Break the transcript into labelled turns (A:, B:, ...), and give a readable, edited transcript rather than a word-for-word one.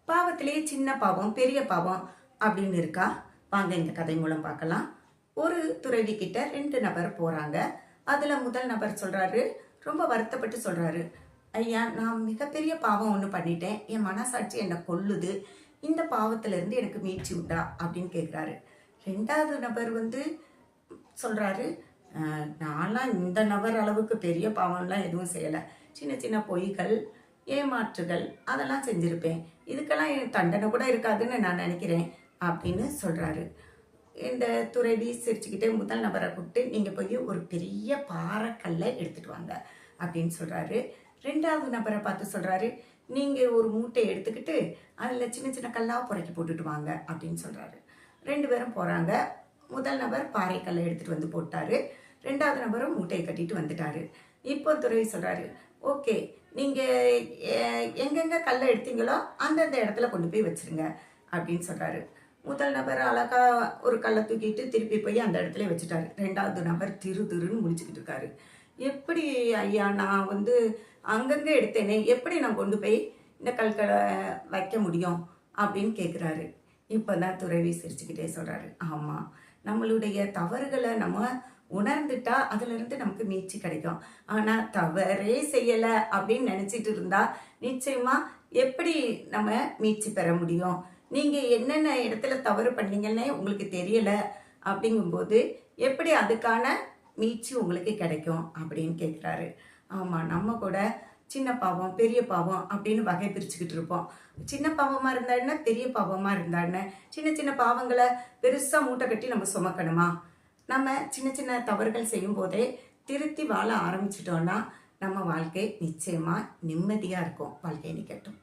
A: பாவத்திலேயே சின்ன பாவம் பெரிய பாவம் அப்படின்னு இருக்கா? வாங்க இந்த கதை மூலம் பார்க்கலாம். ஒரு துறவி கிட்ட 2 நபர் போறாங்க. அதுல முதல் நபர் சொல்றாரு, ரொம்ப வருத்தப்பட்டு சொல்றாரு, ஐயா நான் மிகப்பெரிய பாவம் ஒன்று பண்ணிட்டேன், என் மனசாட்சி என்னை கொல்லுது, இந்த பாவத்துல இருந்து எனக்கு மீட்சி உண்டா அப்படின்னு கேட்குறாரு. 2வது நபர் சொல்றாரு, நான்லாம் இந்த நபர் அளவுக்கு பெரிய பாவம்லாம் எதுவும் செய்யலை, சின்ன சின்ன பொய்கள் ஏமாற்றுகள் அதெல்லாம் செஞ்சுருப்பேன், இதுக்கெல்லாம் என் தண்டனை கூட இருக்காதுன்னு நான் நினைக்கிறேன் அப்படின்னு சொல்கிறாரு. இந்த துறவி சிரிச்சுக்கிட்டே முதல் நபரை கூப்பிட்டு நீங்கள் போய் ஒரு பெரிய பாறைக்கல்லை எடுத்துகிட்டு வாங்க அப்படின்னு சொல்கிறாரு. 2வது நபரை பார்த்து சொல்கிறாரு, நீங்கள் ஒரு மூட்டையை எடுத்துக்கிட்டு அதில் சின்ன சின்ன கல்லாக புறக்கி போட்டுட்டு வாங்க அப்படின்னு சொல்கிறாரு. 2 பேரும் போகிறாங்க. முதல் நபர் பாறைக்கல்லை எடுத்துகிட்டு வந்து போட்டார். 2வது நபரும் மூட்டையை கட்டிட்டு வந்துட்டாரு. இப்போ துறவி சொல்கிறாரு, ஓகே நீங்கள் எங்கெங்கே கல்லை எடுத்தீங்களோ அந்தந்த இடத்துல கொண்டு போய் வச்சுருங்க அப்படின்னு சொல்கிறாரு. முதல் நபர் அழகாக ஒரு கல்லை தூக்கிட்டு திருப்பி போய் அந்த இடத்துல வச்சுட்டாரு. 2வது நபர் திருன்னு முடிச்சுக்கிட்டு இருக்காரு. எப்படி ஐயா நான் அங்கங்கே எடுத்தேனே, எப்படி நான் கொண்டு போய் இந்த கற்களை வைக்க முடியும் அப்படின்னு கேட்குறாரு. இப்போ தான் துறவி சிரிச்சுக்கிட்டே சொல்கிறாரு, ஆமாம் நம்மளுடைய தவறுகளை நம்ம உணர்ந்துட்டா அதிலிருந்து நமக்கு மீட்சி கிடைக்கும். ஆனால் தவறே செய்யலை அப்படின்னு நினச்சிட்டு இருந்தா நிச்சயமா எப்படி நம்ம மீட்சி பெற முடியும்? நீங்கள் என்னென்ன இடத்துல தவறு பண்ணீங்கன்னே உங்களுக்கு தெரியலை அப்படிங்கும்போது எப்படி அதுக்கான மீட்சி உங்களுக்கு கிடைக்கும் அப்படின்னு கேட்குறாரு. ஆமாம், நம்ம கூட சின்ன பாவம் பெரிய பாவம் அப்படின்னு வகை பிரிச்சுக்கிட்டு இருப்போம். சின்ன பாவமாக இருந்தாருன்னா பெரிய பாவமாக இருந்தாருன்னு சின்ன சின்ன பாவங்களை பெருசாக மூட்டை கட்டி நம்ம சுமக்கணுமா? நம்ம சின்ன சின்ன தவறுகள் செய்யும் போதே திருத்தி வாழ ஆரம்பிச்சிட்டோம்னா நம்ம வாழ்க்கை நிச்சயமாக நிம்மதியாக இருக்கும். வாழ்க்கை நிற்கட்டும்.